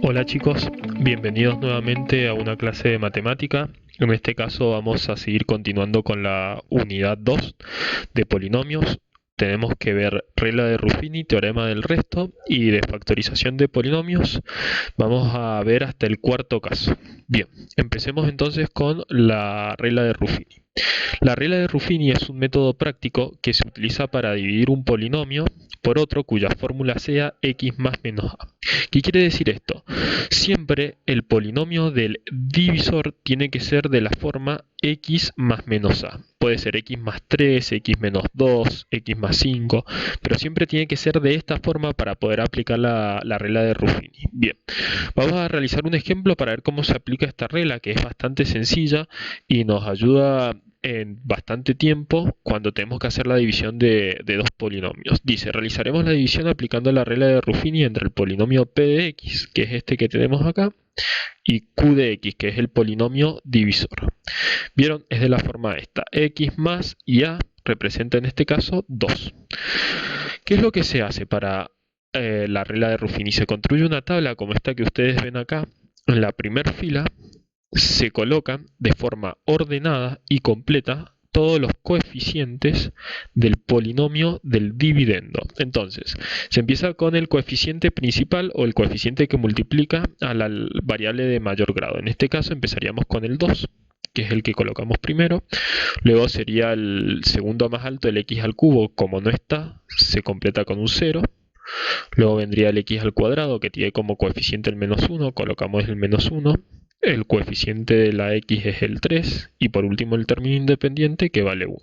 Hola chicos, bienvenidos nuevamente a una clase de matemática. En este caso vamos a seguir continuando con la unidad 2 de polinomios. Tenemos que ver regla de Ruffini, teorema del resto y de factorización de polinomios. Vamos a ver hasta el cuarto caso. Bien, empecemos entonces con la regla de Ruffini. La regla de Ruffini es un método práctico que se utiliza para dividir un polinomio por otro cuya fórmula sea x más menos a. ¿Qué quiere decir esto? Siempre el polinomio del divisor tiene que ser de la forma x más menos a. Puede ser x más 3, x menos 2, x más 5, pero siempre tiene que ser de esta forma para poder aplicar la regla de Ruffini. Bien, vamos a realizar un ejemplo para ver cómo se aplica esta regla, que es bastante sencilla y nos ayuda en bastante tiempo cuando tenemos que hacer la división de dos polinomios. Dice, realizaremos la división aplicando la regla de Ruffini entre el polinomio p de x, que es este que tenemos acá, y q de x, que es el polinomio divisor. ¿Vieron? Es de la forma esta. X más y a representa en este caso 2. ¿Qué es lo que se hace para la regla de Ruffini? Se construye una tabla como esta que ustedes ven acá. En la primera fila se colocan de forma ordenada y completa todos los coeficientes del polinomio del dividendo. Entonces, se empieza con el coeficiente principal o el coeficiente que multiplica a la variable de mayor grado. En este caso empezaríamos con el 2, que es el que colocamos primero. Luego sería el segundo más alto, el x al cubo. Como no está, se completa con un 0. Luego vendría el x al cuadrado, que tiene como coeficiente el menos 1, colocamos el menos 1. El coeficiente de la x es el 3 y por último el término independiente que vale 1.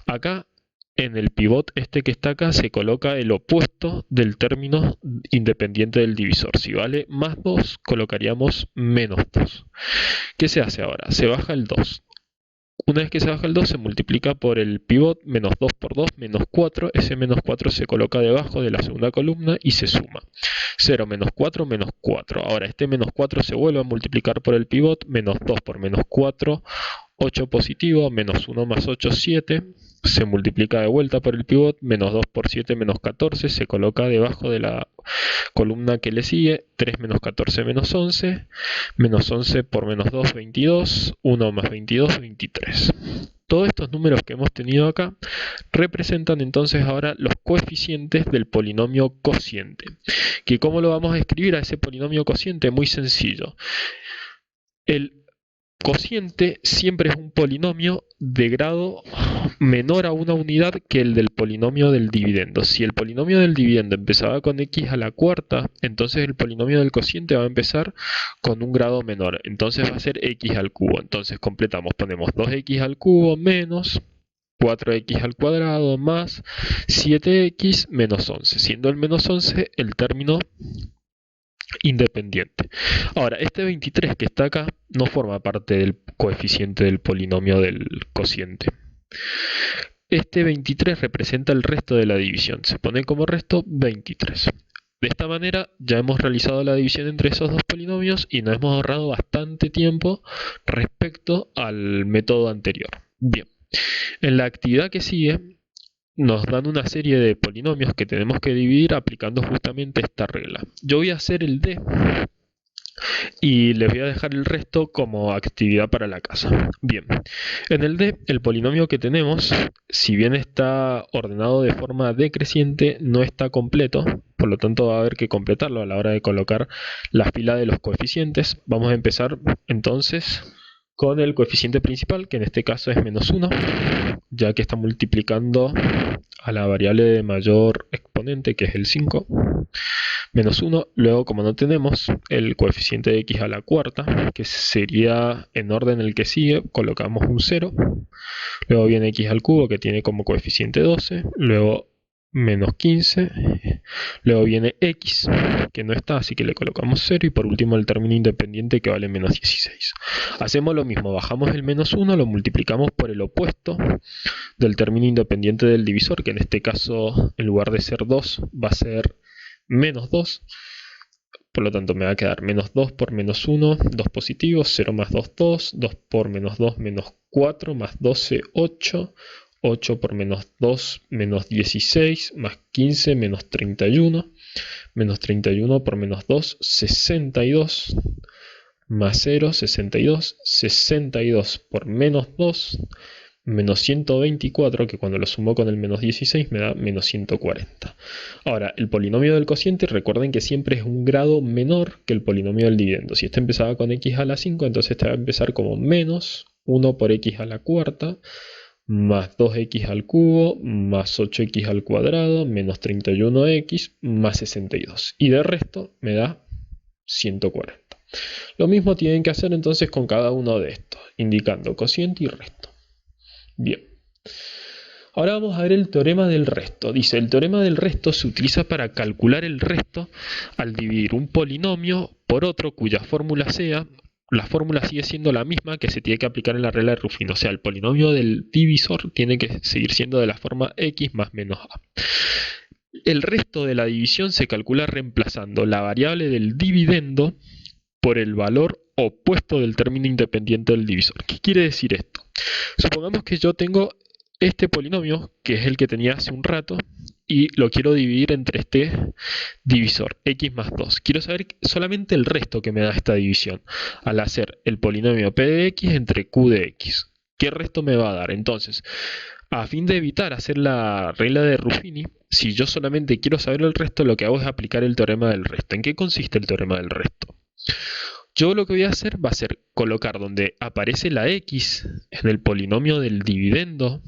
Acá en el pivot este que está acá se coloca el opuesto del término independiente del divisor. Si vale más 2 colocaríamos menos 2. ¿Qué se hace ahora? Se baja el 2. Una vez que se baja el 2 se multiplica por el pivot, menos 2 por 2, menos 4. Ese menos 4 se coloca debajo de la segunda columna y se suma. 0 menos 4, menos 4. Ahora este menos 4 se vuelve a multiplicar por el pivot, menos 2 por menos 4, 8 positivo, menos 1 más 8, 7. Se multiplica de vuelta por el pivot, menos 2 por 7, menos 14. Se coloca debajo de la columna que le sigue, 3 menos 14 menos 11. Menos 11 por menos 2, 22. 1 más 22, 23. Todos estos números que hemos tenido acá representan entonces ahora los coeficientes del polinomio cociente. ¿Que cómo lo vamos a escribir a ese polinomio cociente? Muy sencillo. El cociente siempre es un polinomio de grado menor a una unidad que el del polinomio del dividendo. Si el polinomio del dividendo empezaba con x a la cuarta, entonces el polinomio del cociente va a empezar con un grado menor. Entonces va a ser x al cubo. Entonces completamos, ponemos 2x al cubo menos 4x al cuadrado más 7x menos 11, siendo el menos 11 el término independiente. Ahora, este 23 que está acá no forma parte del coeficiente del polinomio del cociente. Este 23 representa el resto de la división. Se pone como resto 23. De esta manera ya hemos realizado la división entre esos dos polinomios y nos hemos ahorrado bastante tiempo respecto al método anterior. Bien, en la actividad que sigue nos dan una serie de polinomios que tenemos que dividir aplicando justamente esta regla. Yo voy a hacer el D y les voy a dejar el resto como actividad para la casa. Bien, en el D, el polinomio que tenemos, si bien está ordenado de forma decreciente, no está completo, por lo tanto va a haber que completarlo a la hora de colocar la fila de los coeficientes. Vamos a empezar entonces con el coeficiente principal, que en este caso es menos 1, ya que está multiplicando a la variable de mayor exponente, que es el 5. Menos 1, luego como no tenemos el coeficiente de x a la cuarta, que sería en orden el que sigue, colocamos un 0. Luego viene x al cubo, que tiene como coeficiente 12. Luego menos 15. Luego viene x, que no está, así que le colocamos 0. Y por último el término independiente, que vale menos 16. Hacemos lo mismo, bajamos el menos 1, lo multiplicamos por el opuesto del término independiente del divisor, que en este caso en lugar de ser 2 va a ser menos 2, por lo tanto me va a quedar menos 2 por menos 1, 2 positivos, 0 más 2, 2, 2 por menos 2, menos 4, más 12, 8, 8 por menos 2, menos 16, más 15, menos 31, Menos 31 por menos 2, 62. Más 0, 62. 62 por menos 2, menos 124, que cuando lo sumo con el menos 16 me da menos 140. Ahora, el polinomio del cociente, recuerden que siempre es un grado menor que el polinomio del dividendo. Si este empezaba con x a la 5, entonces este va a empezar como menos 1 por x a la cuarta, más 2x al cubo, más 8x al cuadrado, menos 31x, más 62. Y de resto me da 140. Lo mismo tienen que hacer entonces con cada uno de estos, indicando cociente y resto. Bien. Ahora vamos a ver el teorema del resto. Dice, el teorema del resto se utiliza para calcular el resto al dividir un polinomio por otro cuya fórmula sea, la fórmula sigue siendo la misma que se tiene que aplicar en la regla de Ruffin. O sea, el polinomio del divisor tiene que seguir siendo de la forma x más menos a. El resto de la división se calcula reemplazando la variable del dividendo por el valor opuesto del término independiente del divisor. ¿Qué quiere decir esto? Supongamos que yo tengo este polinomio, que es el que tenía hace un rato, y lo quiero dividir entre este divisor, x más 2. Quiero saber solamente el resto que me da esta división, al hacer el polinomio p de x entre q de x. ¿Qué resto me va a dar? Entonces, a fin de evitar hacer la regla de Ruffini, si yo solamente quiero saber el resto, lo que hago es aplicar el teorema del resto. ¿En qué consiste el teorema del resto? Yo lo que voy a hacer va a ser colocar donde aparece la x en el polinomio del dividendo,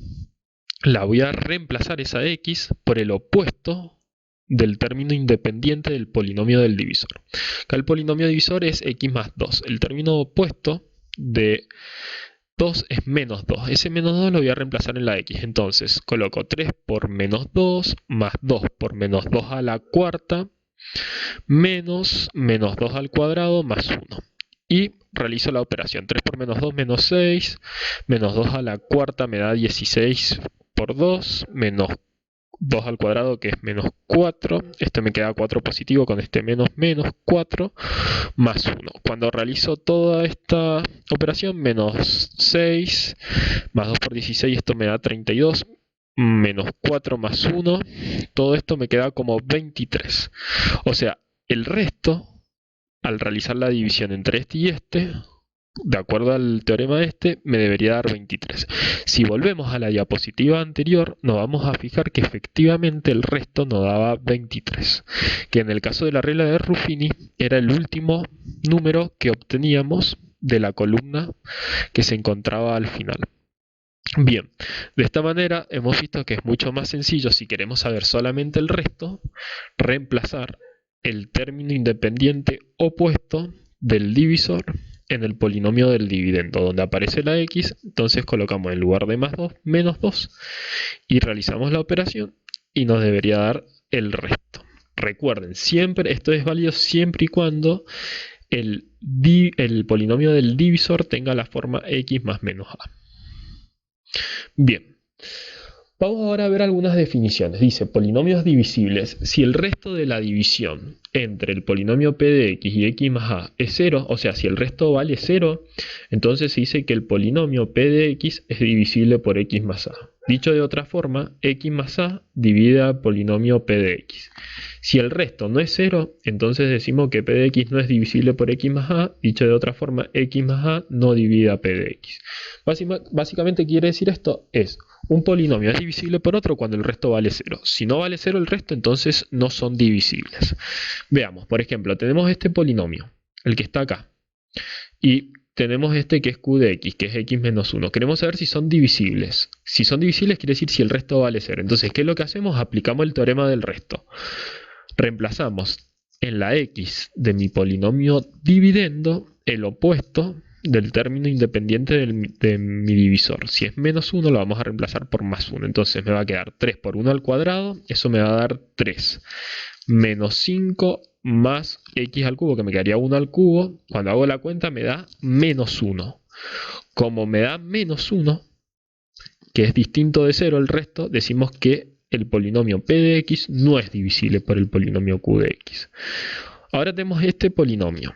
la voy a reemplazar esa x por el opuesto del término independiente del polinomio del divisor. Acá el polinomio divisor es x más 2. El término opuesto de 2 es menos 2. Ese menos 2 lo voy a reemplazar en la x. Entonces coloco 3 por menos 2 más 2 por menos 2 a la cuarta menos 2 al cuadrado más 1. Y realizo la operación. 3 por menos 2 menos 6, menos 2 a la cuarta me da 16 por 2, menos 2 al cuadrado que es menos 4. Este me queda 4 positivo con este menos 4 más 1. Cuando realizo toda esta operación, menos 6 más 2 por 16, esto me da 32. Menos 4 más 1, todo esto me queda como 23. O sea, el resto, al realizar la división entre este y este, de acuerdo al teorema este, me debería dar 23. Si volvemos a la diapositiva anterior, nos vamos a fijar que efectivamente el resto nos daba 23, que en el caso de la regla de Ruffini era el último número que obteníamos de la columna que se encontraba al final. Bien, de esta manera hemos visto que es mucho más sencillo, si queremos saber solamente el resto, reemplazar el término independiente opuesto del divisor en el polinomio del dividendo, donde aparece la x, entonces colocamos en lugar de más 2, menos 2, y realizamos la operación y nos debería dar el resto. Recuerden, siempre esto es válido siempre y cuando el polinomio del divisor tenga la forma x más menos a. Bien, vamos ahora a ver algunas definiciones. Dice, polinomios divisibles. Si el resto de la división entre el polinomio p de x y x más a es 0, o sea, si el resto vale 0, entonces se dice que el polinomio p de x es divisible por x más a. Dicho de otra forma, x más a divide al polinomio p de x. Si el resto no es 0, entonces decimos que p de x no es divisible por x más a. Dicho de otra forma, x más a no divide a p de x. Básicamente quiere decir esto es, un polinomio es divisible por otro cuando el resto vale 0. Si no vale 0 el resto, entonces no son divisibles. Veamos, por ejemplo, tenemos este polinomio, el que está acá, y tenemos este que es q de x, que es x menos 1. Queremos saber si son divisibles. Si son divisibles quiere decir si el resto vale 0. Entonces, ¿qué es lo que hacemos? Aplicamos el teorema del resto. Reemplazamos en la x de mi polinomio dividendo el opuesto del término independiente de mi divisor. Si es menos 1 lo vamos a reemplazar por más 1. Entonces me va a quedar 3 por 1 al cuadrado. Eso me va a dar 3. Menos 5 más x al cubo, que me quedaría 1 al cubo. Cuando hago la cuenta me da menos 1. Como me da menos 1, que es distinto de 0 el resto, decimos que el polinomio p de x no es divisible por el polinomio q de x. Ahora tenemos este polinomio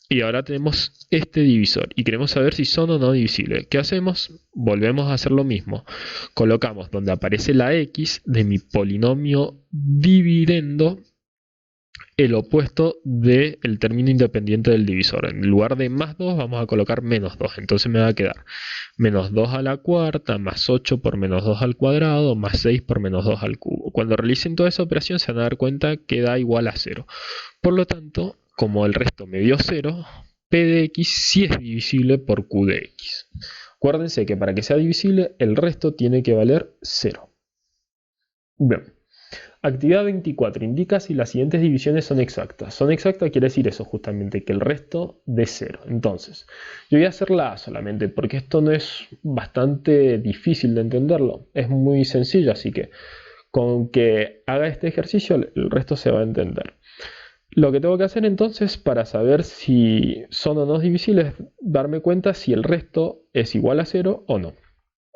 y ahora tenemos este divisor y queremos saber si son o no divisibles. ¿Qué hacemos? Volvemos a hacer lo mismo. Colocamos donde aparece la x de mi polinomio dividendo el opuesto del término independiente del divisor. En lugar de más 2 vamos a colocar menos 2. Entonces me va a quedar menos 2 a la cuarta más 8 por menos 2 al cuadrado más 6 por menos 2 al cubo. Cuando realicen toda esa operación se van a dar cuenta que da igual a 0. Por lo tanto, como el resto me dio 0, P de X sí es divisible por Q de X. Acuérdense que para que sea divisible el resto tiene que valer 0. Bien. Actividad 24 indica si las siguientes divisiones son exactas. Son exactas quiere decir eso justamente, que el resto de 0. Entonces, yo voy a hacer la A solamente porque esto no es bastante difícil de entenderlo. Es muy sencillo, así que con que haga este ejercicio el resto se va a entender. Lo que tengo que hacer entonces para saber si son o no divisibles es darme cuenta si el resto es igual a 0 o no.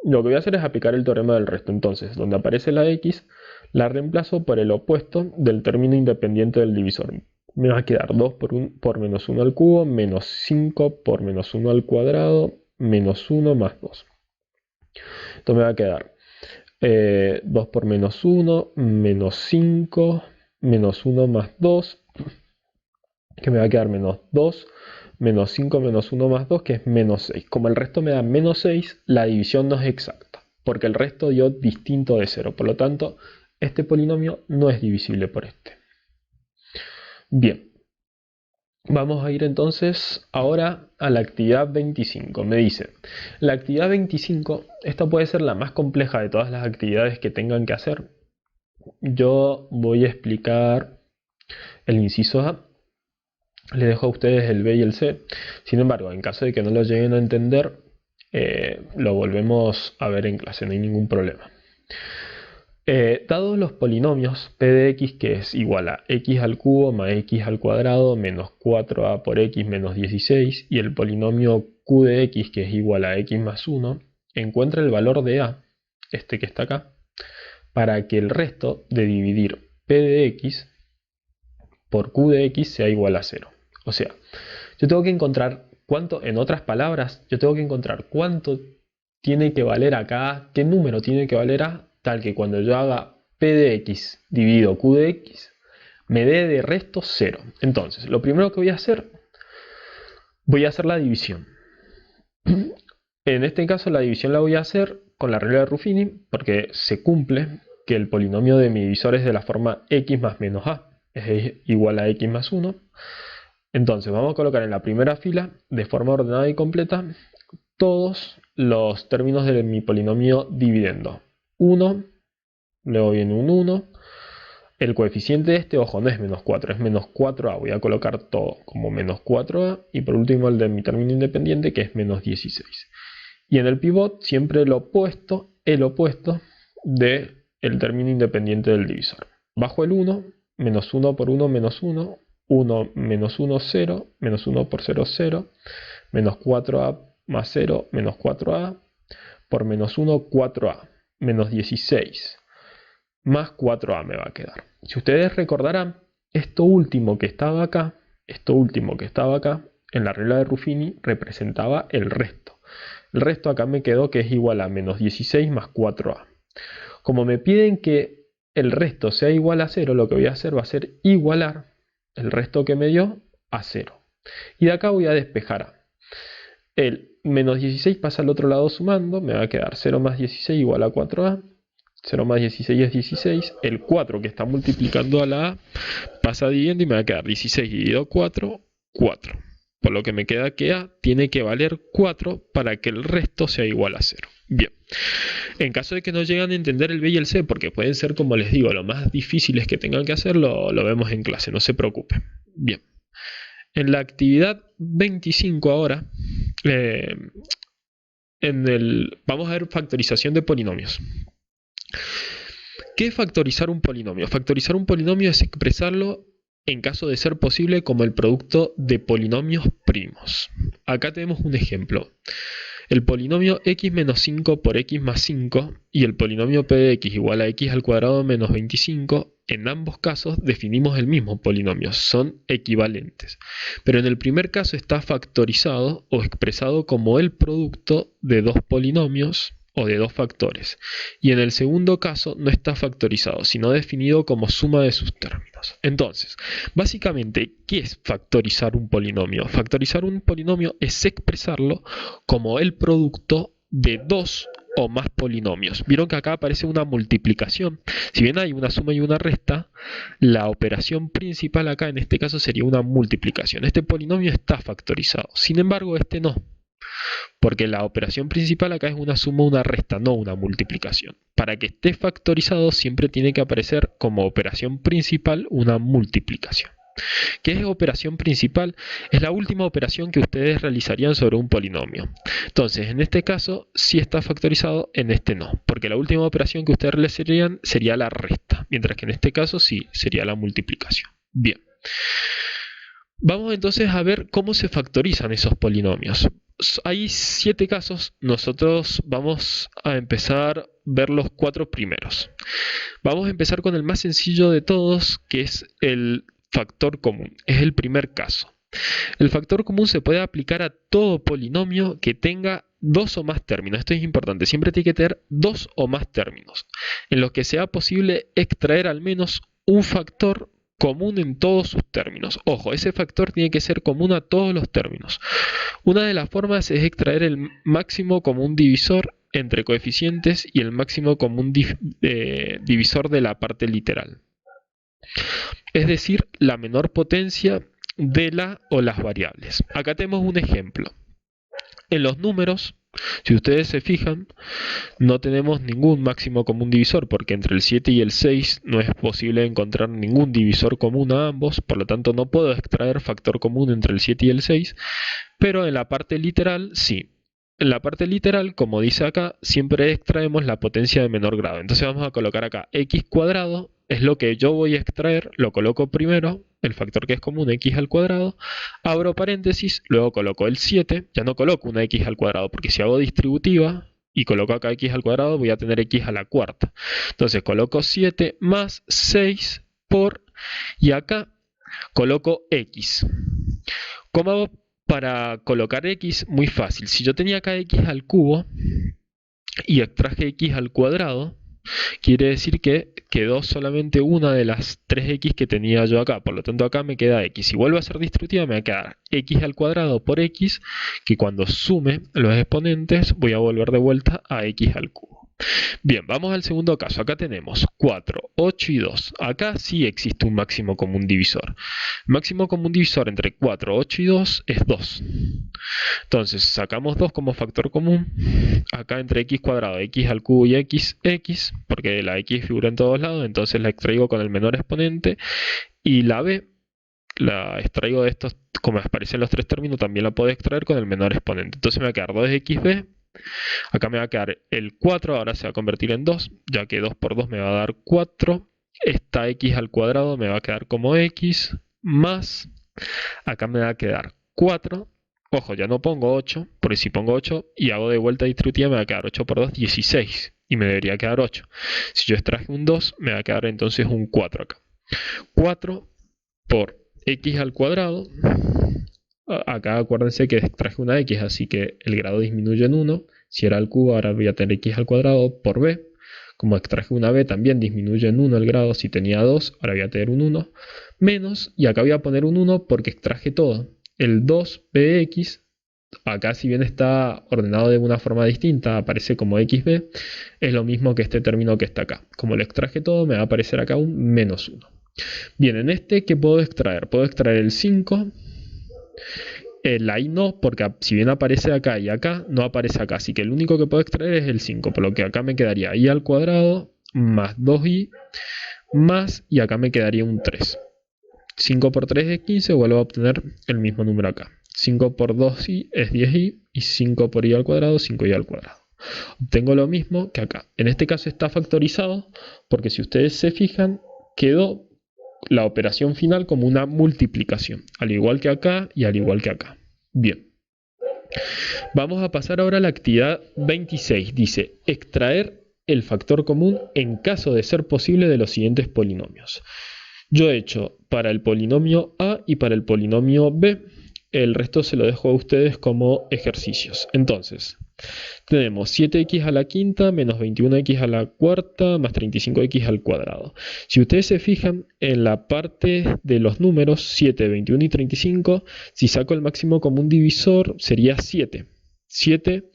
Lo que voy a hacer es aplicar el teorema del resto. Entonces, donde aparece la X, la reemplazo por el opuesto del término independiente del divisor. Me va a quedar 2 por menos 1 al cubo, menos 5 por menos 1 al cuadrado, menos 1 más 2. Entonces me va a quedar 2 por menos 1, menos 5, menos 1 más 2, que me va a quedar menos 2, menos 5 menos 1 más 2, que es menos 6. Como el resto me da menos 6, la división no es exacta, porque el resto dio distinto de 0. Por lo tanto, este polinomio no es divisible por este. Bien, vamos a ir entonces ahora a la actividad 25. Me dice, la actividad 25, esta puede ser la más compleja de todas las actividades que tengan que hacer. Yo voy a explicar el inciso A. Le dejo a ustedes el B y el C. Sin embargo, en caso de que no lo lleguen a entender, lo volvemos a ver en clase, no hay ningún problema. Dados los polinomios P de X, que es igual a X al cubo más X al cuadrado menos 4A por X menos 16, y el polinomio Q de X, que es igual a X más 1, encuentra el valor de A, este que está acá, para que el resto de dividir P de X por Q de X sea igual a 0. O sea, yo tengo que encontrar cuánto, en otras palabras, yo tengo que encontrar cuánto tiene que valer acá, qué número tiene que valer A, tal que cuando yo haga P de X dividido Q de X, me dé de resto 0. Entonces, lo primero que voy a hacer la división. En este caso, la división la voy a hacer con la regla de Ruffini, porque se cumple que el polinomio de mi divisor es de la forma X más menos A, es igual a X más 1. Entonces vamos a colocar en la primera fila, de forma ordenada y completa, todos los términos de mi polinomio dividendo. 1, luego viene un 1, el coeficiente de este, ojo, no es menos 4, es menos 4a, voy a colocar todo como menos 4a, y por último el de mi término independiente, que es menos 16. Y en el pivot siempre el opuesto del término independiente del divisor. Bajo el 1, menos 1 por 1, menos 1, 1 menos 1, 0, menos 1 por 0, 0, menos 4a más 0, menos 4a, por menos 1, 4a, menos 16, más 4a me va a quedar. Si ustedes recordarán, esto último que estaba acá, en la regla de Ruffini representaba el resto. El resto acá me quedó que es igual a menos 16 más 4a. Como me piden que el resto sea igual a 0, lo que voy a hacer va a ser igualar el resto que me dio a 0. Y de acá voy a despejar a. El menos 16 pasa al otro lado sumando, me va a quedar 0 más 16 igual a 4a. 0 más 16 es 16. El 4 que está multiplicando a la a pasa dividiendo y me va a quedar 16 dividido 4, 4. Por lo que me queda que a tiene que valer 4 para que el resto sea igual a 0. Bien, en caso de que no lleguen a entender el B y el C, porque pueden ser, como les digo, lo más difíciles que tengan que hacer, lo vemos en clase, no se preocupen. Bien, en la actividad 25 ahora, vamos a ver factorización de polinomios. ¿Qué es factorizar un polinomio? Factorizar un polinomio es expresarlo, en caso de ser posible, como el producto de polinomios primos. Acá tenemos un ejemplo. El polinomio x menos 5 por x más 5 y el polinomio p de x igual a x al cuadrado menos 25, en ambos casos definimos el mismo polinomio, son equivalentes. Pero en el primer caso está factorizado o expresado como el producto de dos polinomios, o de dos factores. Y en el segundo caso no está factorizado, sino definido como suma de sus términos. Entonces, básicamente, ¿qué es factorizar un polinomio? Factorizar un polinomio es expresarlo como el producto de dos o más polinomios. Vieron que acá aparece una multiplicación. Si bien hay una suma y una resta, la operación principal acá en este caso sería una multiplicación. Este polinomio está factorizado. Sin embargo, este no. Porque la operación principal acá es una suma o una resta, no una multiplicación. Para que esté factorizado siempre tiene que aparecer como operación principal una multiplicación. ¿Qué es operación principal? Es la última operación que ustedes realizarían sobre un polinomio. Entonces, en este caso sí está factorizado, en este no, porque la última operación que ustedes realizarían sería la resta, mientras que en este caso sí sería la multiplicación. Bien. Vamos entonces a ver cómo se factorizan esos polinomios. Hay 7 casos, nosotros vamos a empezar a ver los 4 primeros. Vamos a empezar con el más sencillo de todos, que es el factor común. Es el primer caso. El factor común se puede aplicar a todo polinomio que tenga dos o más términos. Esto es importante, siempre tiene que tener dos o más términos, en los que sea posible extraer al menos un factor común en todos sus términos. Ojo, ese factor tiene que ser común a todos los términos. Una de las formas es extraer el máximo común divisor entre coeficientes y el máximo común divisor de la parte literal. Es decir, la menor potencia de la o las variables. Acá tenemos un ejemplo. En los números, si ustedes se fijan, no tenemos ningún máximo común divisor, porque entre el 7 y el 6 no es posible encontrar ningún divisor común a ambos, por lo tanto no puedo extraer factor común entre el 7 y el 6, pero en la parte literal sí. En la parte literal, como dice acá, siempre extraemos la potencia de menor grado. Entonces vamos a colocar acá x cuadrado, es lo que yo voy a extraer, lo coloco primero, el factor que es común, x al cuadrado, abro paréntesis, luego coloco el 7, ya no coloco una x al cuadrado, porque si hago distributiva y coloco acá x al cuadrado, voy a tener x a la cuarta. Entonces coloco 7 más 6 por, y acá coloco x. ¿Cómo hago para colocar x? Muy fácil. Si yo tenía acá x al cubo y extraje x al cuadrado, quiere decir que quedó solamente una de las 3x que tenía yo acá. Por lo tanto, acá me queda x. Si vuelvo a ser distributiva, me va a quedar x al cuadrado por x, que cuando sume los exponentes voy a volver de vuelta a x al cubo. Bien, vamos al segundo caso. Acá tenemos 4, 8 y 2. Acá sí existe un máximo común divisor. Máximo común divisor entre 4, 8 y 2 es 2. Entonces sacamos 2 como factor común. Acá entre x cuadrado, x al cubo y x, porque la x figura en todos lados, entonces la extraigo con el menor exponente. Y la b la extraigo de estos, como aparecen los tres términos, también la puedo extraer con el menor exponente. Entonces me va a quedar 2xb. Acá me va a quedar el 4, ahora se va a convertir en 2, ya que 2 por 2 me va a dar 4. Esta x al cuadrado me va a quedar como x, más, acá me va a quedar 4. Ojo, ya no pongo 8, porque si pongo 8 y hago de vuelta distributiva me va a quedar 8 por 2, 16. Y me debería quedar 8. Si yo extraje un 2, me va a quedar entonces un 4 acá. 4 por x al cuadrado. Acá acuérdense que extraje una x, así que el grado disminuye en 1. Si era al cubo, ahora voy a tener x al cuadrado por b. Como extraje una b, también disminuye en 1 el grado. Si tenía 2, ahora voy a tener un 1. Menos, y acá voy a poner un 1 porque extraje todo. El 2bx, acá si bien está ordenado de una forma distinta, aparece como xb, es lo mismo que este término que está acá. Como lo extraje todo, me va a aparecer acá un menos 1. Bien, en este, ¿qué puedo extraer? Puedo extraer el 5. La i no, porque si bien aparece acá y acá, no aparece acá. Así que el único que puedo extraer es el 5, por lo que acá me quedaría i al cuadrado más 2i más, y acá me quedaría un 3. 5 por 3 es 15, vuelvo a obtener el mismo número acá. 5 por 2i es 10i y 5 por i al cuadrado, 5i al cuadrado. Obtengo lo mismo que acá. En este caso está factorizado porque si ustedes se fijan, quedó la operación final como una multiplicación, al igual que acá y al igual que acá. Bien. Vamos a pasar ahora a la actividad 26. Dice, extraer el factor común en caso de ser posible de los siguientes polinomios. Yo he hecho para el polinomio A y para el polinomio B. El resto se lo dejo a ustedes como ejercicios. Entonces, Tenemos 7x a la quinta menos 21x a la cuarta más 35x al cuadrado. Si ustedes se fijan en la parte de los números 7, 21 y 35, si saco el máximo común divisor sería 7. 7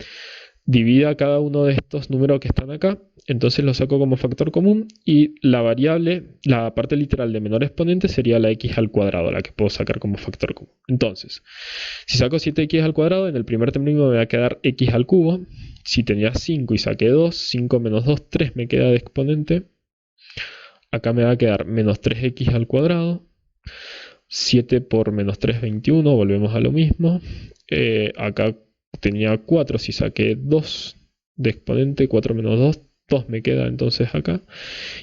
divida cada uno de estos números que están acá, entonces lo saco como factor común y la variable, la parte literal de menor exponente sería la x al cuadrado, la que puedo sacar como factor común. Entonces, si saco 7x al cuadrado, en el primer término me va a quedar x al cubo. Si tenía 5 y saqué 2, 5 menos 2, 3 me queda de exponente. Acá me va a quedar menos 3x al cuadrado. 7 por menos 3, 21, volvemos a lo mismo. Acá tenía 4, si saqué 2 de exponente, 4 menos 2, 2 me queda entonces acá.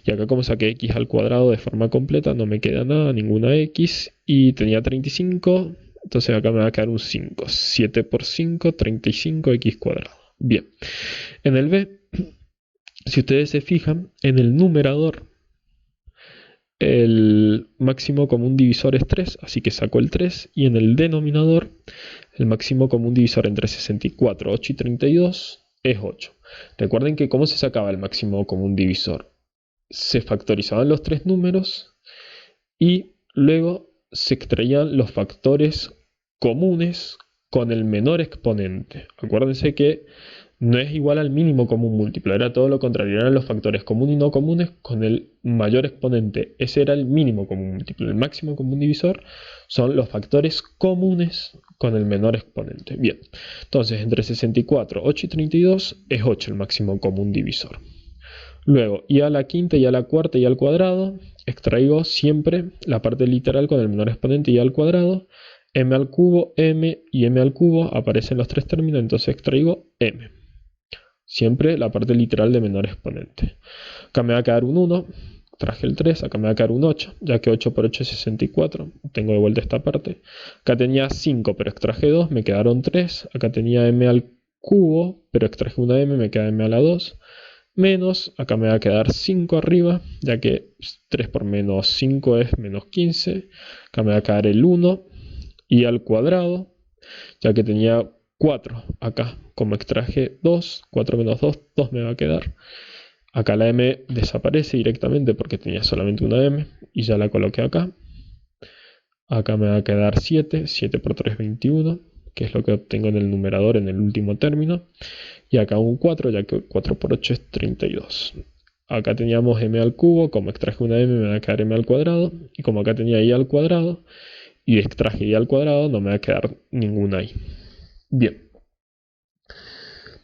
Y acá como saqué x al cuadrado de forma completa, no me queda nada, ninguna x. Y tenía 35, entonces acá me va a quedar un 5. 7 por 5, 35x cuadrado. Bien. En el b, si ustedes se fijan, en el numerador el máximo común divisor es 3, así que saco el 3. Y en el denominador, el máximo común divisor entre 64, 8 y 32 es 8. Recuerden que ¿cómo se sacaba el máximo común divisor? Se factorizaban los tres números y luego se extraían los factores comunes con el menor exponente. Acuérdense que no es igual al mínimo común múltiplo, era todo lo contrario, eran los factores comunes y no comunes con el mayor exponente. Ese era el mínimo común múltiplo. El máximo común divisor son los factores comunes con el menor exponente. Bien, entonces entre 64, 8 y 32 es 8 el máximo común divisor. Luego, y a la quinta, y a la cuarta, y al cuadrado, extraigo siempre la parte literal con el menor exponente y al cuadrado. M al cubo, M y M al cubo aparecen los tres términos, entonces extraigo M. Siempre la parte literal de menor exponente. Acá me va a quedar un 1, traje el 3, acá me va a quedar un 8, ya que 8 por 8 es 64, tengo de vuelta esta parte. Acá tenía 5, pero extraje 2, me quedaron 3. Acá tenía m al cubo, pero extraje una m, me queda m a la 2. Menos, acá me va a quedar 5 arriba, ya que 3 por menos 5 es menos 15. Acá me va a quedar el 1 y al cuadrado, ya que tenía 4 acá, como extraje 2, 4 menos 2, 2 me va a quedar. Acá la m desaparece directamente porque tenía solamente una m y ya la coloqué acá. Acá me va a quedar 7, 7 por 3, 21, que es lo que obtengo en el numerador en el último término. Y acá un 4, ya que 4 por 8 es 32. Acá teníamos m al cubo, como extraje una m me va a quedar m al cuadrado. Y como acá tenía i al cuadrado y extraje i al cuadrado, no me va a quedar ninguna i. Bien.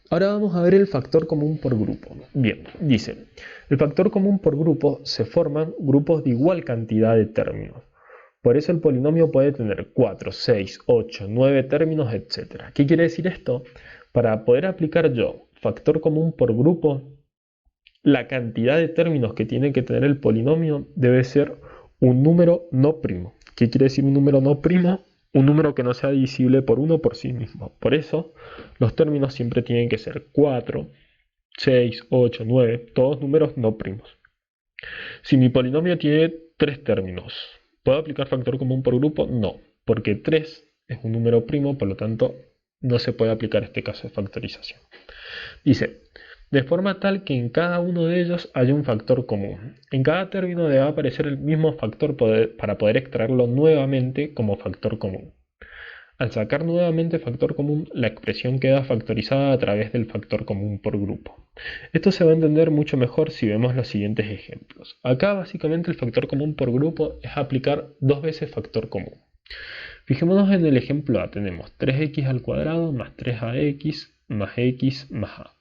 Ahora vamos a ver el factor común por grupo. Bien, dice, el factor común por grupo se forman grupos de igual cantidad de términos. Por eso el polinomio puede tener 4, 6, 8, 9 términos, etc. ¿Qué quiere decir esto? Para poder aplicar yo factor común por grupo, la cantidad de términos que tiene que tener el polinomio debe ser un número no primo. ¿Qué quiere decir un número no primo? Un número que no sea divisible por 1 por sí mismo. Por eso los términos siempre tienen que ser 4, 6, 8, 9, todos números no primos. Si mi polinomio tiene 3 términos, ¿puedo aplicar factor común por grupo? No, porque 3 es un número primo, por lo tanto no se puede aplicar este caso de factorización. Dice, de forma tal que en cada uno de ellos haya un factor común. En cada término debe aparecer el mismo factor para poder extraerlo nuevamente como factor común. Al sacar nuevamente factor común, la expresión queda factorizada a través del factor común por grupo. Esto se va a entender mucho mejor si vemos los siguientes ejemplos. Acá básicamente el factor común por grupo es aplicar dos veces factor común. Fijémonos en el ejemplo A, tenemos 3x al cuadrado más 3ax más x más a.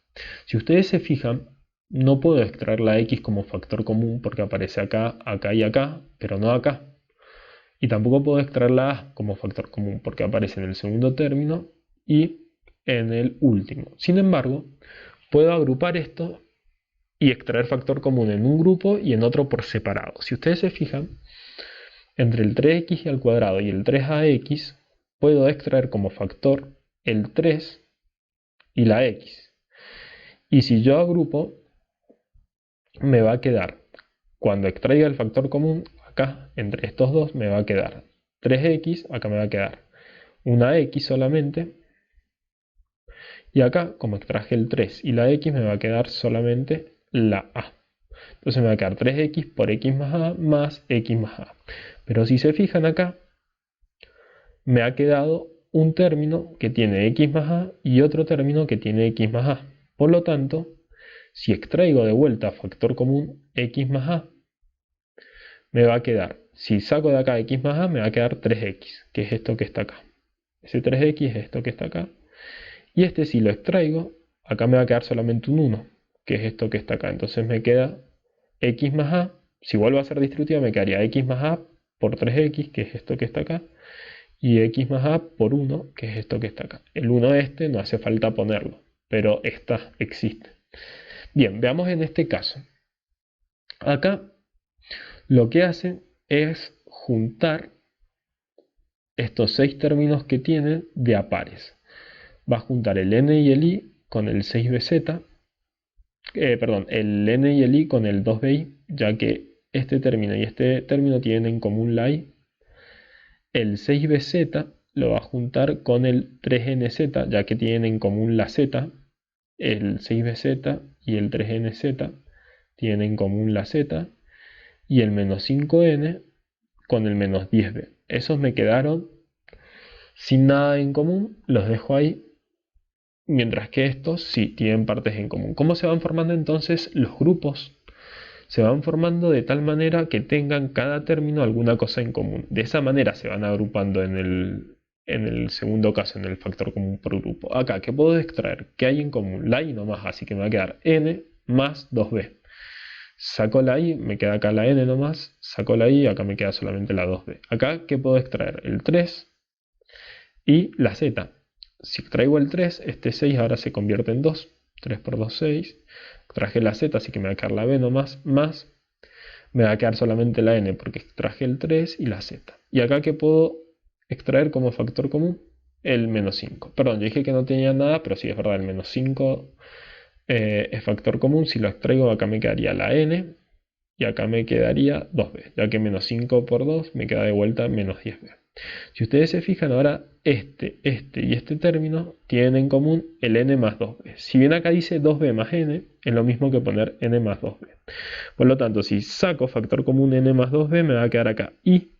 Si ustedes se fijan, no puedo extraer la x como factor común porque aparece acá, acá y acá, pero no acá. Y tampoco puedo extraer la a como factor común porque aparece en el segundo término y en el último. Sin embargo, puedo agrupar esto y extraer factor común en un grupo y en otro por separado. Si ustedes se fijan, entre el 3x al cuadrado y el 3ax, puedo extraer como factor el 3 y la x. Y si yo agrupo, me va a quedar, cuando extraiga el factor común, acá, entre estos dos, me va a quedar 3x, acá me va a quedar una x solamente, Y acá, como extraje el 3 y la x, me va a quedar solamente la a. Entonces me va a quedar 3x por x más a más x más a. Pero si se fijan acá, me ha quedado un término que tiene x más a y otro término que tiene x más a. Por lo tanto, si extraigo de vuelta factor común x más a, me va a quedar, si saco de acá x más a, me va a quedar 3x, que es esto que está acá. Ese 3x es esto que está acá. Y este, si lo extraigo, acá me va a quedar solamente un 1, que es esto que está acá. Entonces me queda x más a. Si vuelvo a ser distributiva, me quedaría x más a por 3x, que es esto que está acá. Y x más a por 1, que es esto que está acá. El 1 este no hace falta ponerlo, pero existe. Bien, veamos en este caso. Acá lo que hace es juntar estos 6 términos que tienen de a pares. Va a juntar el n y el i con el 6bz, el n y el i con el 2bi, ya que este término y este término tienen en común la i. El 6bz lo va a juntar con el 3nz, ya que tienen en común la z. El 6bz y el 3nz tienen en común la z. Y el menos 5n con el menos 10b. Esos me quedaron sin nada en común, los dejo ahí. Mientras que estos sí tienen partes en común. ¿Cómo se van formando entonces los grupos? Se van formando de tal manera que tengan cada término alguna cosa en común. De esa manera se van agrupando en el segundo caso, en el factor común por grupo. Acá, ¿qué puedo extraer? ¿Qué hay en común? La i nomás, así que me va a quedar n más 2b. Saco la i, me queda acá la n nomás. Saco la i, acá me queda solamente la 2b. Acá, ¿qué puedo extraer? El 3 y la z. Si extraigo el 3, este 6 ahora se convierte en 2. 3 por 2, 6. Extraje la z, así que me va a quedar la b nomás, más. Me va a quedar solamente la n porque extraje el 3 y la z. Y acá, ¿qué puedo extraer como factor común? El menos 5. Perdón, yo dije que no tenía nada, pero sí es verdad, el menos 5 es factor común. Si lo extraigo, acá me quedaría la n y acá me quedaría 2b, ya que menos 5 por 2 me queda de vuelta menos 10b. Si ustedes se fijan ahora, este y este término tienen en común el n más 2b. Si bien acá dice 2b más n, es lo mismo que poner n más 2b. Por lo tanto, si saco factor común n más 2b, me va a quedar acá i,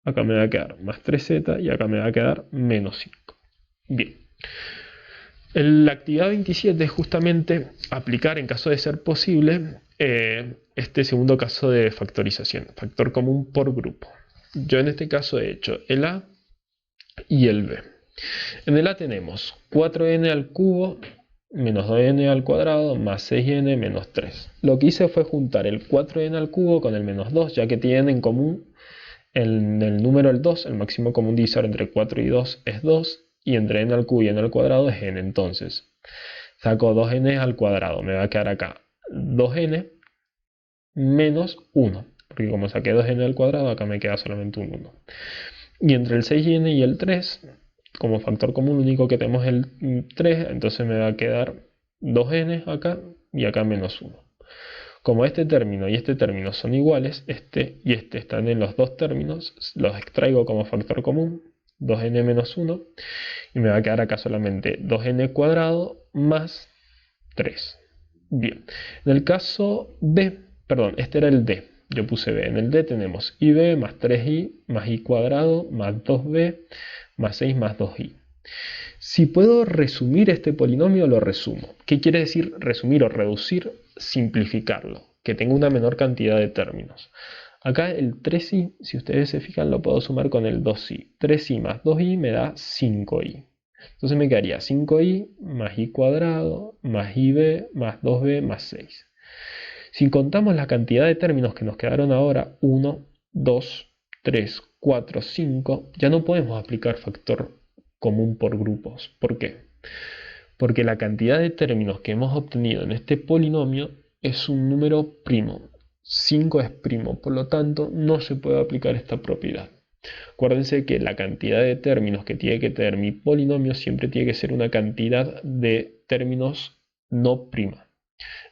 acá me va a quedar más 3z y acá me va a quedar menos 5. Bien. La actividad 27 es justamente aplicar, en caso de ser posible, este segundo caso de factorización, factor común por grupo. Yo en este caso he hecho el a y el b. En el a tenemos 4n al cubo menos 2n al cuadrado más 6n menos 3. Lo que hice fue juntar el 4n al cubo con el menos 2, ya que tienen en común el número el 2, el máximo común divisor entre 4 y 2 es 2, y entre n al cubo y n al cuadrado es n. Entonces, saco 2n al cuadrado, me va a quedar acá 2n menos 1, porque como saqué 2n al cuadrado, acá me queda solamente un 1. Y entre el 6n y el 3, como factor común único que tenemos el 3, entonces me va a quedar 2n acá y acá menos 1. Como este término y este término son iguales, este y este están en los dos términos, los extraigo como factor común, 2n menos 1, y me va a quedar acá solamente 2n cuadrado más 3. Bien, en el caso B, perdón, este era el D, yo puse B. En el D tenemos ib más 3i más i cuadrado más 2b más 6 más 2i. Si puedo resumir este polinomio, lo resumo. ¿Qué quiere decir resumir o reducir? Simplificarlo, que tenga una menor cantidad de términos. Acá el 3i, si ustedes se fijan, lo puedo sumar con el 2i. 3i más 2i me da 5i. Entonces me quedaría 5i más i cuadrado más ib más 2b más 6. Si contamos la cantidad de términos que nos quedaron ahora, 1, 2, 3, 4, 5, ya no podemos aplicar factor común por grupos. ¿Por qué? Porque la cantidad de términos que hemos obtenido en este polinomio es un número primo. 5 es primo, por lo tanto no se puede aplicar esta propiedad. Acuérdense que la cantidad de términos que tiene que tener mi polinomio siempre tiene que ser una cantidad de términos no prima.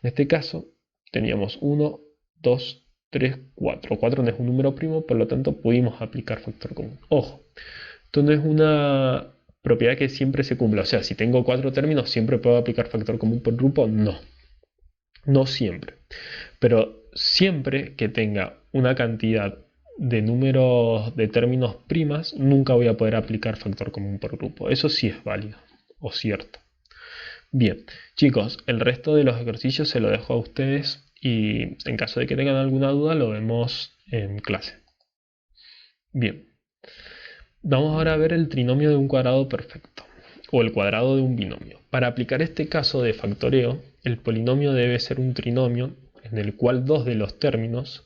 En este caso teníamos 1, 2, 3, 4. 4 no es un número primo, por lo tanto pudimos aplicar factor común. Ojo, esto no es una propiedad que siempre se cumpla. O sea, si tengo 4 términos, ¿siempre puedo aplicar factor común por grupo? No, no siempre. Pero siempre que tenga una cantidad de números de términos primas, nunca voy a poder aplicar factor común por grupo. Eso sí es válido o cierto. Bien, chicos, el resto de los ejercicios se lo dejo a ustedes y en caso de que tengan alguna duda lo vemos en clase. Bien, vamos ahora a ver el trinomio de un cuadrado perfecto o el cuadrado de un binomio. Para aplicar este caso de factoreo, el polinomio debe ser un trinomio en el cual dos de los términos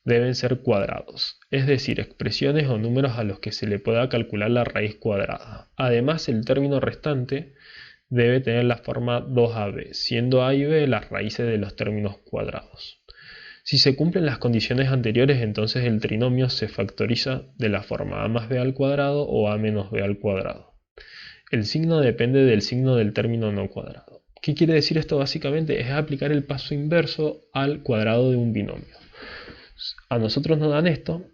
deben ser cuadrados, es decir, expresiones o números a los que se le pueda calcular la raíz cuadrada. Además, el término restante debe tener la forma 2ab, siendo a y b las raíces de los términos cuadrados. Si se cumplen las condiciones anteriores, entonces el trinomio se factoriza de la forma a más b al cuadrado o a menos b al cuadrado. El signo depende del signo del término no cuadrado. ¿Qué quiere decir esto básicamente? Es aplicar el paso inverso al cuadrado de un binomio. A nosotros nos dan esto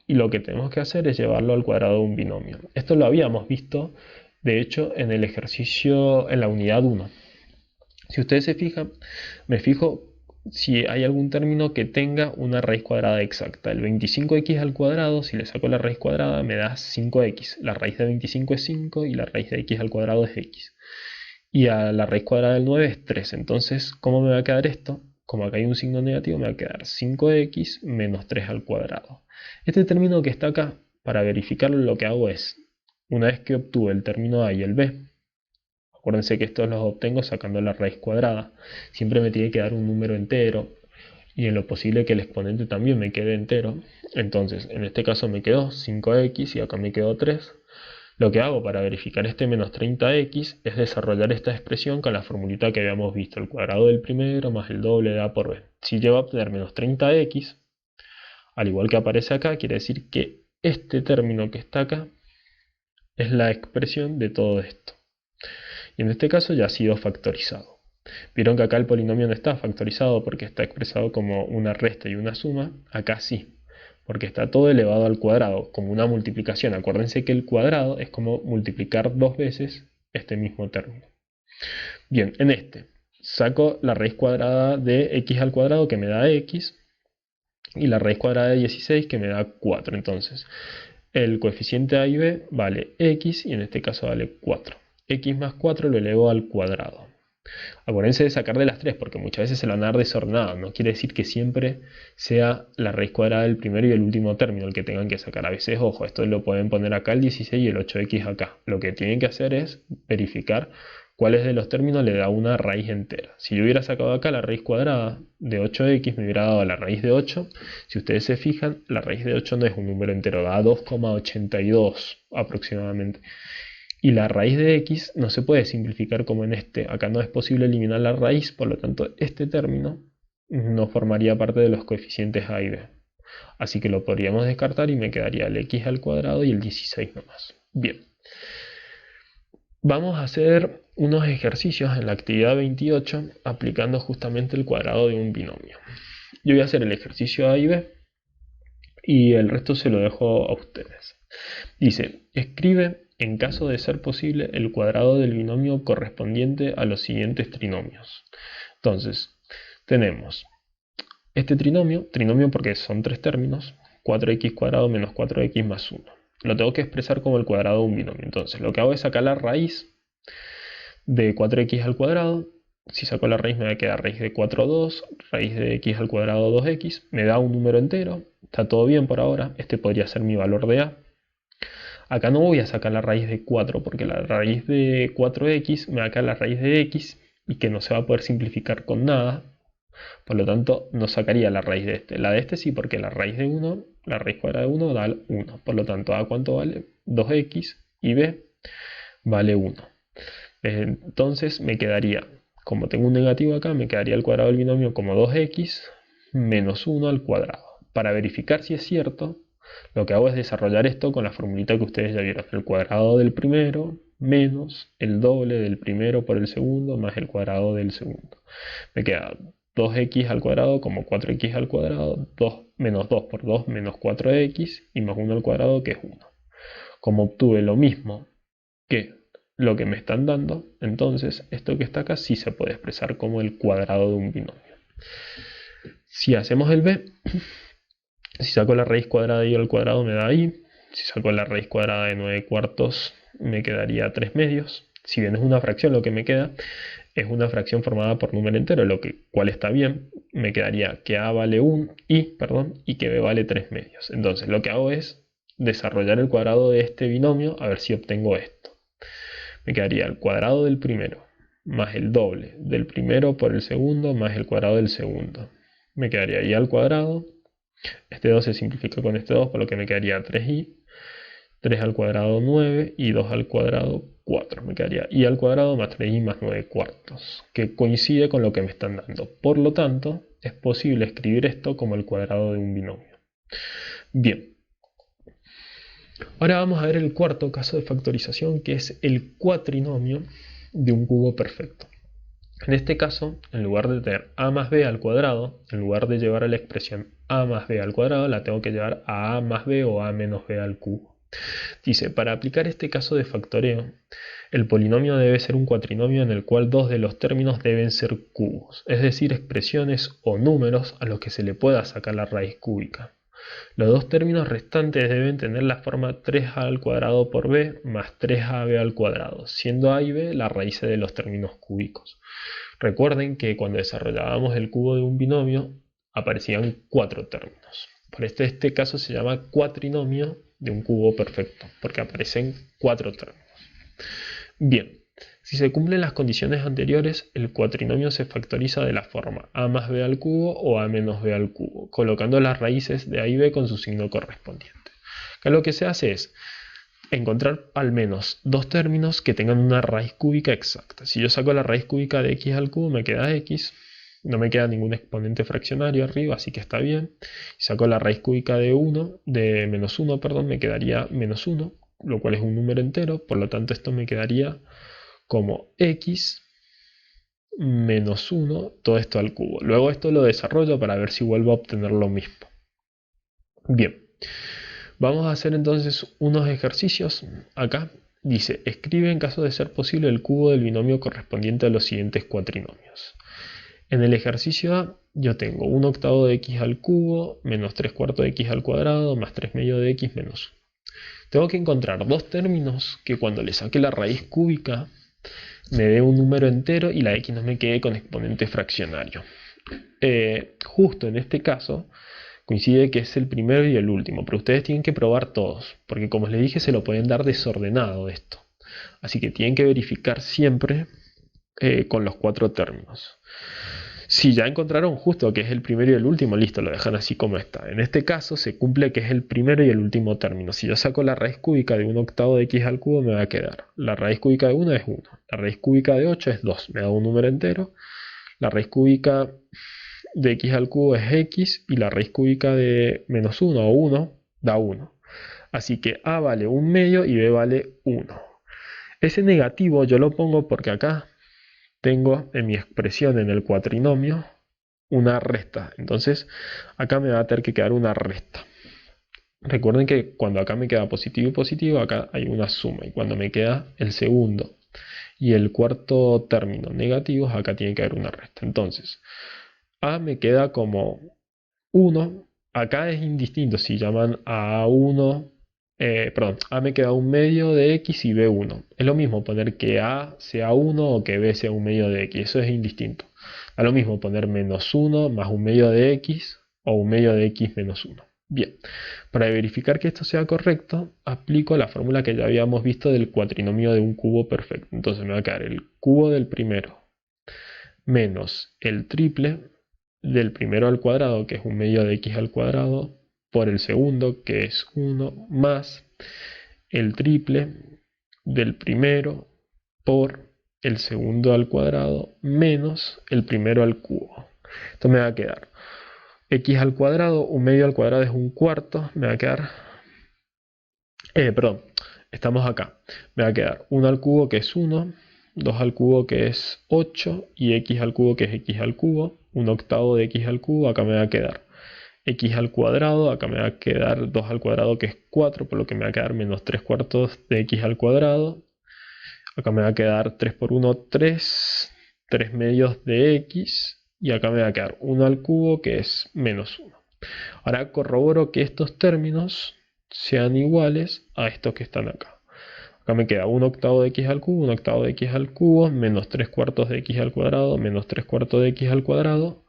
y lo que tenemos que hacer es llevarlo al cuadrado de un binomio. Esto lo habíamos visto, de hecho, en el ejercicio en la unidad 1. Si ustedes se fijan, me fijo si hay algún término que tenga una raíz cuadrada exacta. El 25x al cuadrado, si le saco la raíz cuadrada, me da 5x. La raíz de 25 es 5 y la raíz de x al cuadrado es x. Y a la raíz cuadrada del 9 es 3. Entonces, ¿cómo me va a quedar esto? Como acá hay un signo negativo, me va a quedar 5x menos 3 al cuadrado. Este término que está acá, para verificarlo, lo que hago es, una vez que obtuve el término a y el b, acuérdense que estos los obtengo sacando la raíz cuadrada. Siempre me tiene que dar un número entero y en lo posible que el exponente también me quede entero. Entonces, en este caso me quedó 5x y acá me quedó 3. Lo que hago para verificar este menos 30x es desarrollar esta expresión con la formulita que habíamos visto, el cuadrado del primero más el doble de a por b. Si llego a obtener menos 30x, al igual que aparece acá, quiere decir que este término que está acá es la expresión de todo esto. Y en este caso ya ha sido factorizado. Vieron que acá el polinomio no está factorizado porque está expresado como una resta y una suma. Acá sí, porque está todo elevado al cuadrado, como una multiplicación. Acuérdense que el cuadrado es como multiplicar dos veces este mismo término. Bien, en este saco la raíz cuadrada de x al cuadrado que me da x y la raíz cuadrada de 16 que me da 4. Entonces, el coeficiente a y b vale x y en este caso vale 4. X más 4 lo elevo al cuadrado. Acuérdense de sacar de las 3 porque muchas veces se lo van a dar desordenado. No quiere decir que siempre sea la raíz cuadrada del primero y el último término el que tengan que sacar. A veces, ojo, esto lo pueden poner acá el 16 y el 8x acá. Lo que tienen que hacer es verificar cuáles de los términos le da una raíz entera. Si yo hubiera sacado acá la raíz cuadrada de 8x, me hubiera dado la raíz de 8. Si ustedes se fijan, la raíz de 8 no es un número entero, da 2,82 aproximadamente. Y la raíz de x no se puede simplificar como en este. Acá no es posible eliminar la raíz, por lo tanto este término no formaría parte de los coeficientes a y b. Así que lo podríamos descartar y me quedaría el x al cuadrado y el 16 nomás. Bien. Vamos a hacer unos ejercicios en la actividad 28 aplicando justamente el cuadrado de un binomio. Yo voy a hacer el ejercicio a y b y el resto se lo dejo a ustedes. Dice, escribe en caso de ser posible el cuadrado del binomio correspondiente a los siguientes trinomios. Entonces, tenemos este trinomio porque son tres términos, 4x cuadrado menos 4x más 1. Lo tengo que expresar como el cuadrado de un binomio. Entonces, lo que hago es sacar la raíz de 4x al cuadrado. Si saco la raíz me va a quedar raíz de 4, 2, raíz de x al cuadrado 2x. Me da un número entero. Está todo bien por ahora. Este podría ser mi valor de a. Acá no voy a sacar la raíz de 4 porque la raíz de 4x me va a quedar la raíz de x y que no se va a poder simplificar con nada. Por lo tanto, no sacaría la raíz de este. La de este sí, porque la raíz de 1, la raíz cuadrada de 1 da 1. Por lo tanto, ¿a cuánto vale? 2x y b vale 1. Entonces me quedaría, como tengo un negativo acá, me quedaría el cuadrado del binomio como 2x menos 1 al cuadrado. Para verificar si es cierto, lo que hago es desarrollar esto con la formulita que ustedes ya vieron. El cuadrado del primero menos el doble del primero por el segundo más el cuadrado del segundo. Me queda 2x al cuadrado como 4x al cuadrado, 2 menos 2 por 2 menos 4x y más 1 al cuadrado que es 1. Como obtuve lo mismo que lo que me están dando, entonces esto que está acá sí se puede expresar como el cuadrado de un binomio. Si hacemos el b, si saco la raíz cuadrada de i al cuadrado me da i, si saco la raíz cuadrada de 9 cuartos me quedaría 3 medios. Si bien es una fracción lo que me queda, es una fracción formada por número entero, cual está bien. Me quedaría que a vale 1 y que b vale 3 medios. Entonces lo que hago es desarrollar el cuadrado de este binomio a ver si obtengo esto. Me quedaría el cuadrado del primero más el doble del primero por el segundo más el cuadrado del segundo. Me quedaría i al cuadrado. Este 2 se simplifica con este 2, por lo que me quedaría 3i. 3 al cuadrado 9 y 2 al cuadrado 4. Me quedaría i al cuadrado más 3i más 9 cuartos, que coincide con lo que me están dando. Por lo tanto, es posible escribir esto como el cuadrado de un binomio. Bien. Ahora vamos a ver el cuarto caso de factorización, que es el cuatrinomio de un cubo perfecto. En este caso, en lugar de tener a más b al cuadrado, en lugar de llevar a la expresión a más b al cuadrado, la tengo que llevar a más b o a menos b al cubo. Dice, para aplicar este caso de factoreo, el polinomio debe ser un cuatrinomio en el cual dos de los términos deben ser cubos, es decir, expresiones o números a los que se le pueda sacar la raíz cúbica. Los dos términos restantes deben tener la forma 3a al cuadrado por b más 3ab al cuadrado, siendo a y b las raíces de los términos cúbicos. Recuerden que cuando desarrollábamos el cubo de un binomio aparecían 4 términos. Por este caso se llama cuatrinomio de un cubo perfecto, porque aparecen 4 términos. Bien, si se cumplen las condiciones anteriores, el cuatrinomio se factoriza de la forma a más b al cubo o a menos b al cubo, colocando las raíces de a y b con su signo correspondiente. Acá lo que se hace es encontrar al menos dos términos que tengan una raíz cúbica exacta. Si yo saco la raíz cúbica de x al cubo, me queda x. No me queda ningún exponente fraccionario arriba, así que está bien. Si saco la raíz cúbica de menos 1, me quedaría menos 1, lo cual es un número entero. Por lo tanto, esto me quedaría como x menos 1, todo esto al cubo. Luego esto lo desarrollo para ver si vuelvo a obtener lo mismo. Bien. Vamos a hacer entonces unos ejercicios. Acá dice, escribe en caso de ser posible el cubo del binomio correspondiente a los siguientes cuatrinomios. En el ejercicio A yo tengo 1 octavo de x al cubo menos 3 cuartos de x al cuadrado más 3 medio de x menos 1. Tengo que encontrar dos términos que cuando le saque la raíz cúbica me dé un número entero y la x no me quede con exponente fraccionario. Justo en este caso coincide que es el primero y el último, pero ustedes tienen que probar todos, porque como les dije se lo pueden dar desordenado esto. Así que tienen que verificar siempre con los 4 términos. Si ya encontraron justo que es el primero y el último, listo, lo dejan así como está. En este caso se cumple que es el primero y el último término. Si yo saco la raíz cúbica de 1 octavo de x al cubo, me va a quedar. La raíz cúbica de 1 es 1. La raíz cúbica de 8 es 2. Me da un número entero. La raíz cúbica de x al cubo es x y la raíz cúbica de menos 1 o 1 da 1. Así que a vale 1 medio y b vale 1. Ese negativo yo lo pongo porque acá tengo en mi expresión en el cuatrinomio una resta. Entonces acá me va a tener que quedar una resta. Recuerden que cuando acá me queda positivo y positivo, acá hay una suma. Y cuando me queda el segundo y el cuarto término negativos, acá tiene que haber una resta. Entonces a me queda como 1. Acá es indistinto si llaman a 1, a me queda 1 medio de x y b 1. Es lo mismo poner que a sea 1 o que b sea 1 medio de x. Eso es indistinto. Da lo mismo poner menos 1 más 1 medio de x o 1 medio de x menos 1. Bien, para verificar que esto sea correcto, aplico la fórmula que ya habíamos visto del cuatrinomio de un cubo perfecto. Entonces me va a quedar el cubo del primero menos el triple del primero al cuadrado, que es 1 medio de x al cuadrado, por el segundo, que es 1, más el triple del primero por el segundo al cuadrado, menos el primero al cubo. Esto me va a quedar x al cuadrado, 1 medio al cuadrado es 1 cuarto, me va a quedar... estamos acá. Me va a quedar 1 al cubo, que es 1, 2 al cubo, que es 8, y x al cubo, que es x al cubo. 1 octavo de x al cubo, acá me va a quedar x al cuadrado, acá me va a quedar 2 al cuadrado, que es 4, por lo que me va a quedar menos 3 cuartos de x al cuadrado, Acá me va a quedar 3 por 1, 3. 3 medios de x. Y acá me va a quedar 1 al cubo, que es menos 1. Ahora corroboro que estos términos sean iguales a estos que están acá. Acá me queda 1 octavo de x al cubo, 1 octavo de x al cubo, menos 3 cuartos de x al cuadrado, menos 3 cuartos de x al cuadrado,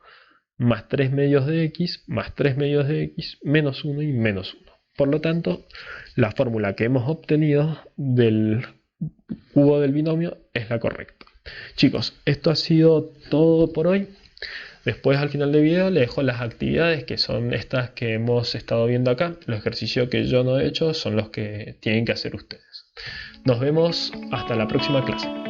más 3 medios de x, más 3 medios de x, menos 1 y menos 1. Por lo tanto, la fórmula que hemos obtenido del cubo del binomio es la correcta. Chicos, esto ha sido todo por hoy. Después al final del video les dejo las actividades, que son estas que hemos estado viendo acá. Los ejercicios que yo no he hecho son los que tienen que hacer ustedes. Nos vemos hasta la próxima clase.